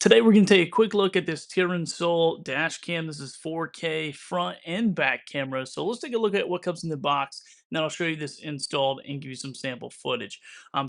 Today we're going to take a quick look at this TERUNSOL dash cam. This is 4K front and back camera. So let's take a look at what comes in the box. And then I'll show you this installed and give you some sample footage.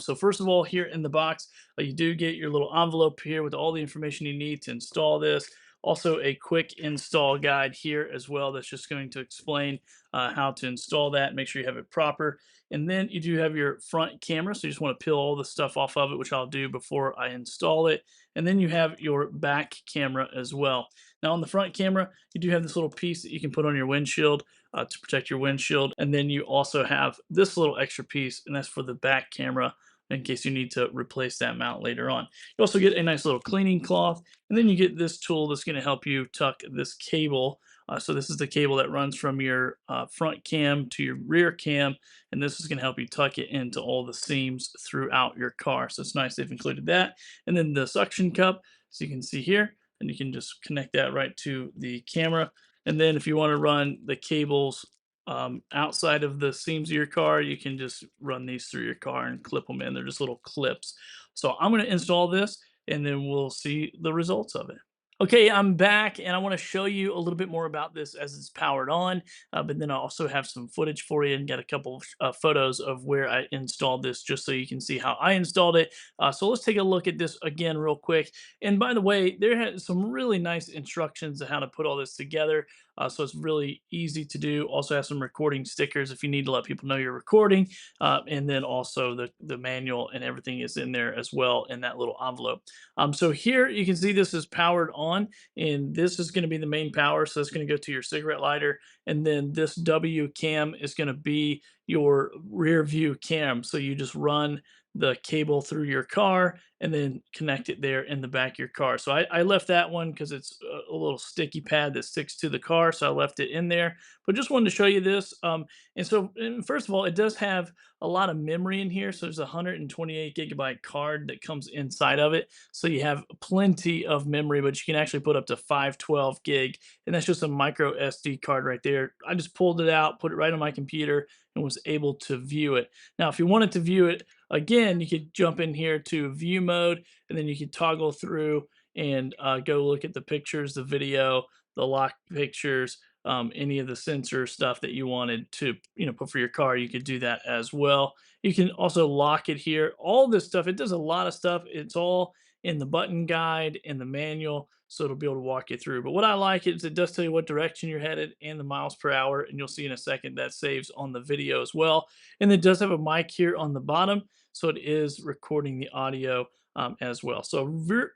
So first of all, here in the box, you do get your little envelope here with all the information you need to install this. Also a quick install guide here as well that's just going to explain how to install that. Make sure you have it proper. And then you do have your front camera. So you just want to peel all the stuff off of it, which I'll do before I install it. And then you have your back camera as well. Now on the front camera, you do have this little piece that you can put on your windshield to protect your windshield. And then you also have this little extra piece, and that's for the back camera in case you need to replace that mount later on. You also get a nice little cleaning cloth, and then you get this tool that's going to help you tuck this cable. So this is the cable that runs from your front cam to your rear cam, and this is going to help you tuck it into all the seams throughout your car. So it's nice they've included that. And then the suction cup, so you can see here, and you can just connect that right to the camera. And then if you want to run the cables outside of the seams of your car, you can just run these through your car and clip them in. They're just little clips. So I'm going to install this, and then we'll see the results of it. Okay, I'm back and I want to show you a little bit more about this as it's powered on, but then I also have some footage for you and got a couple of photos of where I installed this just so you can see how I installed it. So let's take a look at this again real quick. And by the way, there has some really nice instructions on how to put all this together. So it's really easy to do. Also have some recording stickers if you need to let people know you're recording. And then also the manual and everything is in there as well in that little envelope. So here you can see this is powered on, and this is going to be the main power. So it's going to go to your cigarette lighter, and then this W cam is going to be your rear view cam. So you just run the cable through your car and then connect it there in the back of your car. So I left that one because it's a little sticky pad that sticks to the car. So I left it in there, but just wanted to show you this. And first of all, it does have a lot of memory in here. So there's a 128 gigabyte card that comes inside of it. So you have plenty of memory, but you can actually put up to 512 gig. And that's just a micro SD card right there. I just pulled it out, put it right on my computer, and was able to view it. Now, if you wanted to view it again, you could jump in here to view mode, and then you could toggle through and go look at the pictures, the video, the lock pictures, any of the sensor stuff that you wanted to, put for your car. You could do that as well. You can also lock it here. All this stuff, it does a lot of stuff. It's all in the button guide and the manual, so it'll be able to walk you through. But what I like is it does tell you what direction you're headed and the miles per hour, and you'll see in a second that saves on the video as well. And it does have a mic here on the bottom, so it is recording the audio as well. So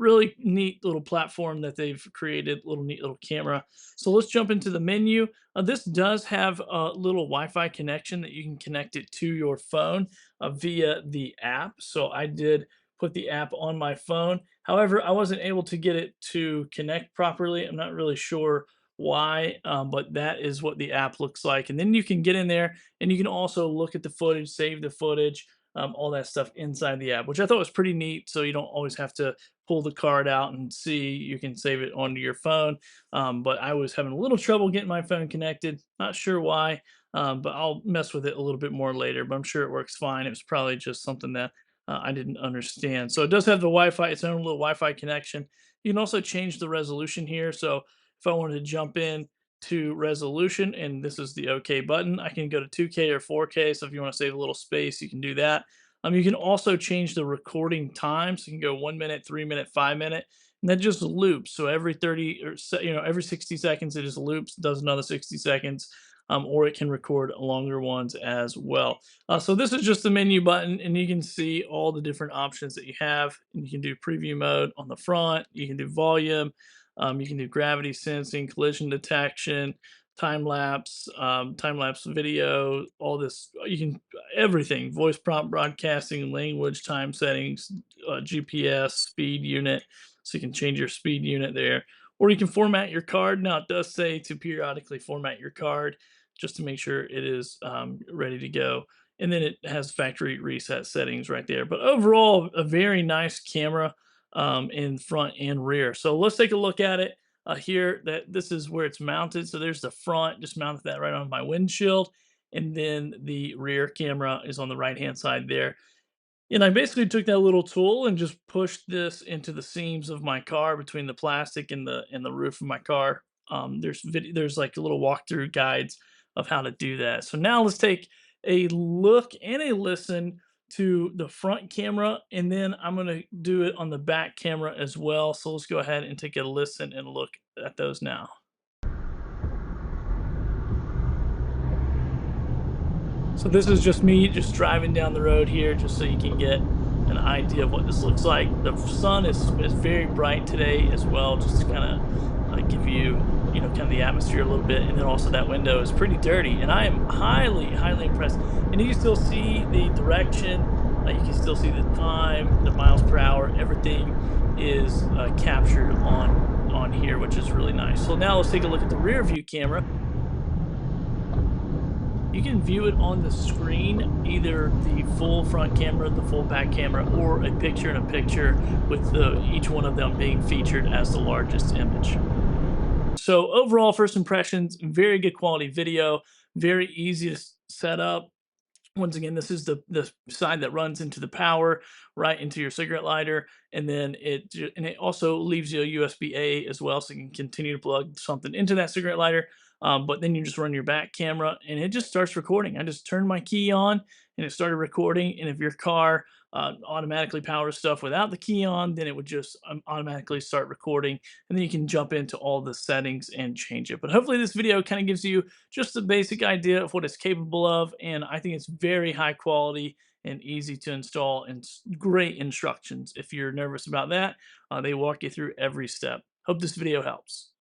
really neat little platform that they've created, little neat little camera. So let's jump into the menu. This does have a little Wi-Fi connection that you can connect it to your phone via the app. So I did put the app on my phone. However, I wasn't able to get it to connect properly. I'm not really sure why, but that is what the app looks like. And then you can get in there and you can also look at the footage, save the footage, all that stuff inside the app, which I thought was pretty neat. So you don't always have to pull the card out and see. You can save it onto your phone. But I was having a little trouble getting my phone connected. Not sure why, but I'll mess with it a little bit more later. But I'm sure it works fine. It was probably just something that I didn't understand. So it does have the Wi-Fi, its own little Wi-Fi connection. You can also change the resolution here. So if I wanted to jump in to resolution, and this is the OK button, I can go to 2K or 4K. So if you want to save a little space, you can do that. You can also change the recording time. So you can go 1 minute, 3 minute, 5 minute, and that just loops. So every 30 or every 60 seconds, it just loops, does another 60 seconds. Or it can record longer ones as well. So this is just the menu button, and you can see all the different options that you have. And you can do preview mode on the front. You can do volume. You can do gravity sensing, collision detection, time lapse video. All this you can everything. Voice prompt broadcasting, language, time settings, GPS, speed unit. So you can change your speed unit there, or you can format your card. Now it does say to periodically format your card just to make sure it is ready to go. And then it has factory reset settings right there. But overall, a very nice camera in front and rear. So let's take a look at it here. That this is where it's mounted. So there's the front, just mounted that right on my windshield. And then the rear camera is on the right hand side there. And I basically took that little tool and just pushed this into the seams of my car between the plastic and the roof of my car. There's like little walkthrough guides of how to do that. So now let's take a look and a listen to the front camera, and then I'm gonna do it on the back camera as well. So let's go ahead and take a listen and look at those now. So this is just me just driving down the road here, just so you can get an idea of what this looks like. The sun is very bright today as well, just to kind of give you kind of the atmosphere a little bit, and then also that window is pretty dirty, and I am highly impressed. And you can still see the direction, you can still see the time, the miles per hour, everything is captured on here, which is really nice. So now let's take a look at the rear view camera. You can view it on the screen, either the full front camera, the full back camera, or a picture in a picture with each one of them being featured as the largest image. So overall, first impressions, very good quality video, very easy to set up. Once again, this is the side that runs into the power, right into your cigarette lighter, and then it also leaves you a USB-A as well, so you can continue to plug something into that cigarette lighter. But then you just run your back camera, and it just starts recording. I just turned my key on, and it started recording. And if your car automatically powers stuff without the key on, then it would just automatically start recording, and then you can jump into all the settings and change it. But hopefully, this video kind of gives you just a basic idea of what it's capable of, and I think it's very high quality and easy to install, and great instructions. If you're nervous about that, they walk you through every step. Hope this video helps.